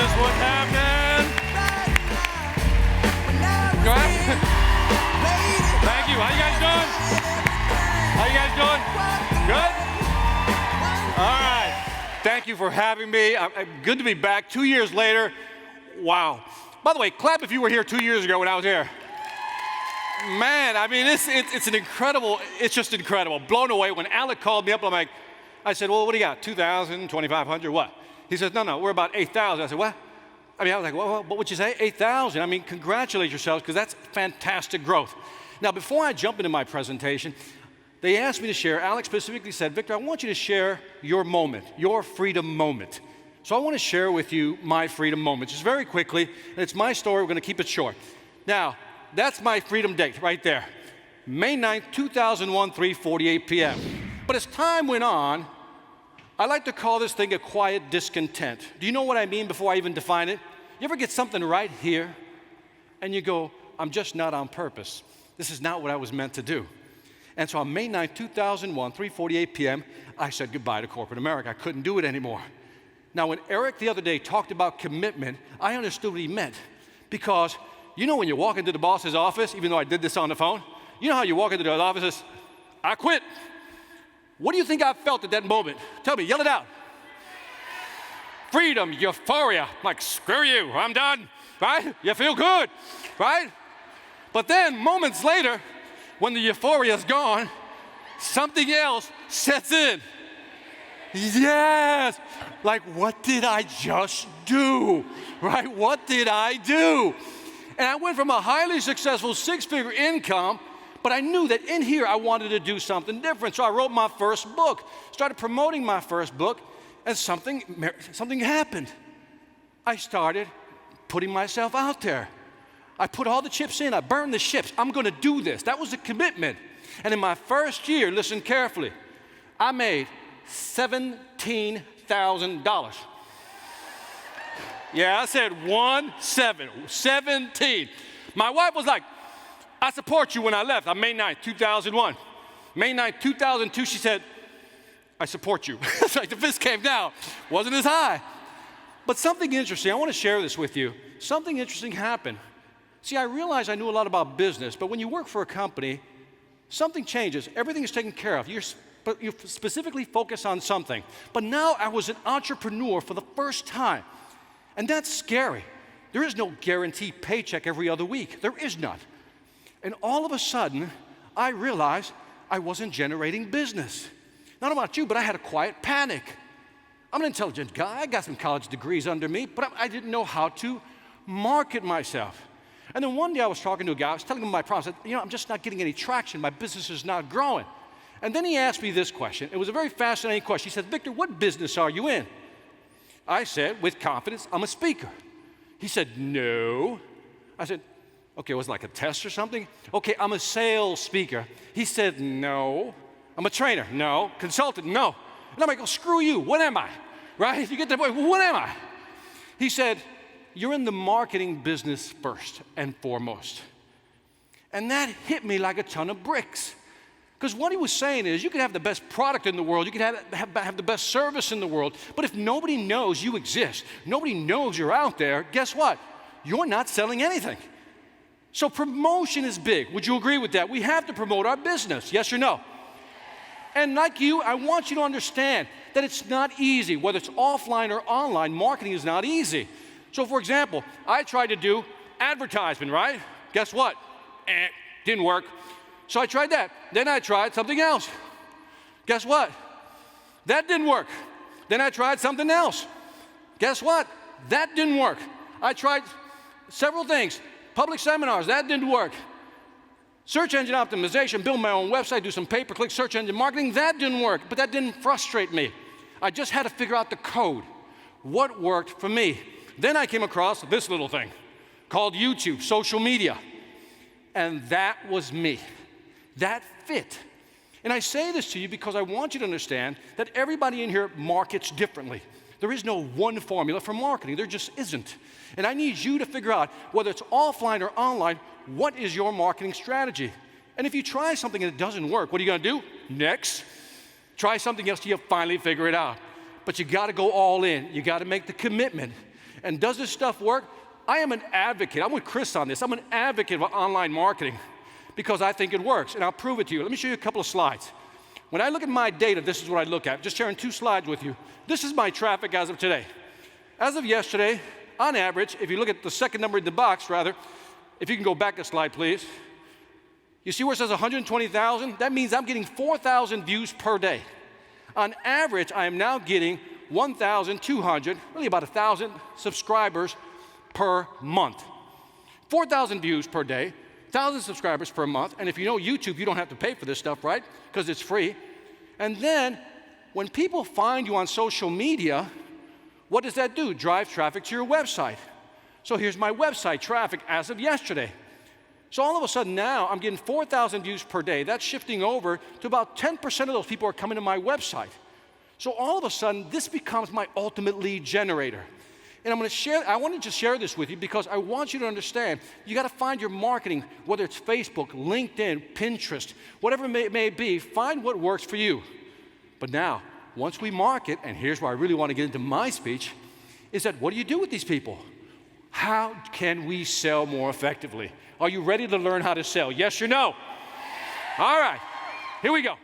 this what happened? Right? Thank you. How you guys doing? How you guys doing? Good? All right. Thank you for having me. Good to be back 2 years later. Wow. By the way, clap if you were here 2 years ago when I was here. Man, I mean, it's an incredible, it's just incredible. Blown away. When Alec called me up, I said, well, what do you got, 2,000, 2,500, what? He says, no, we're about 8,000. I said, what? I was like, what would you say, 8,000? I mean, congratulate yourselves, because that's fantastic growth. Now, before I jump into my presentation, they asked me to share, Alex specifically said, Victor, I want you to share your moment, your freedom moment. So I want to share with you my freedom moment, just very quickly, and it's my story, we're going to keep it short. Now, that's my freedom date right there, May 9th, 2001, 3:48 p.m. But as time went on, I like to call this thing a quiet discontent. Do you know what I mean before I even define it? You ever get something right here, and you go, I'm just not on purpose. This is not what I was meant to do. And so on May 9th, 2001, 3:48 p.m., I said goodbye to corporate America. I couldn't do it anymore. Now, when Eric the other day talked about commitment, I understood what he meant. Because you know when you walk into the boss's office, even though I did this on the phone, you know how you walk into the office and say, I quit. What do you think I felt at that moment? Tell me, yell it out. Freedom, euphoria, like screw you, I'm done, right? You feel good, right? But then moments later, when the euphoria is gone, something else sets in. Yes, like what did I just do, right? What did I do? And I went from a highly successful six-figure income, but I knew that in here I wanted to do something different. So I wrote my first book, started promoting my first book, and something happened. I started putting myself out there. I put all the chips in, I burned the ships. I'm gonna do this. That was a commitment. And in my first year, listen carefully, I made $17,000. Yeah, I said 17. My wife was like, I support you when I left on May 9th, 2001. May 9th, 2002, she said, I support you. It's like the fist came down. Wasn't as high. But something interesting, I want to share this with you. Something interesting happened. See, I realized I knew a lot about business, but when you work for a company, something changes. Everything is taken care of. You specifically focus on something. But now I was an entrepreneur for the first time. And that's scary. There is no guaranteed paycheck every other week. There is none. And all of a sudden, I realized I wasn't generating business. Not about you, but I had a quiet panic. I'm an intelligent guy. I got some college degrees under me, but I didn't know how to market myself. And then one day I was talking to a guy. I was telling him my problem. I said, I'm just not getting any traction. My business is not growing. And then he asked me this question. It was a very fascinating question. He said, Victor, what business are you in? I said, with confidence, I'm a speaker. He said, no. I said, okay, was it like a test or something? Okay, I'm a sales speaker. He said, no. I'm a trainer. No. Consultant. No. And I'm like, oh, screw you. What am I? Right? You get that point. What am I? He said, you're in the marketing business first and foremost. And that hit me like a ton of bricks. Because what he was saying is, you can have the best product in the world, you can have the best service in the world, but if nobody knows you exist, nobody knows you're out there, guess what? You're not selling anything. So promotion is big. Would you agree with that? We have to promote our business, yes or no? And like you, I want you to understand that it's not easy. Whether it's offline or online, marketing is not easy. So for example, I tried to do advertisement, right? Guess what? Didn't work. So I tried that. Then I tried something else. Guess what? That didn't work. Then I tried something else. Guess what? That didn't work. I tried several things. Public seminars, that didn't work. Search engine optimization, build my own website, do some pay-per-click search engine marketing, that didn't work, but that didn't frustrate me. I just had to figure out the code. What worked for me? Then I came across this little thing called YouTube, social media. And that was me. That fit. And I say this to you because I want you to understand that everybody in here markets differently. There is no one formula for marketing. There just isn't. And I need you to figure out, whether it's offline or online, what is your marketing strategy? And if you try something and it doesn't work, what are you going to do? Next. Try something else till you finally figure it out. But you got to go all in. You got to make the commitment. And does this stuff work? I am an advocate. I'm with Chris on this. I'm an advocate of online marketing because I think it works, and I'll prove it to you. Let me show you a couple of slides. When I look at my data, this is what I look at. Just sharing 2 slides with you. This is my traffic as of today. As of yesterday, on average, if you look at the second number in the box, rather, if you can go back a slide, please. You see where it says 120,000? That means I'm getting 4,000 views per day. On average, I am now getting 1,200, really about 1,000 subscribers per month. 4,000 views per day, 1,000 subscribers per month, and if you know YouTube, you don't have to pay for this stuff, right? Because it's free. And then, when people find you on social media, what does that do? Drive traffic to your website. So here's my website traffic as of yesterday. So all of a sudden now, I'm getting 4,000 views per day. That's shifting over to about 10% of those people are coming to my website. So all of a sudden, this becomes my ultimate lead generator. And I want to just share this with you because I want you to understand, you got to find your marketing, whether it's Facebook, LinkedIn, Pinterest, whatever it may be, find what works for you. But now, once we market, and here's where I really want to get into my speech, is that what do you do with these people? How can we sell more effectively? Are you ready to learn how to sell? Yes or no? All right, here we go.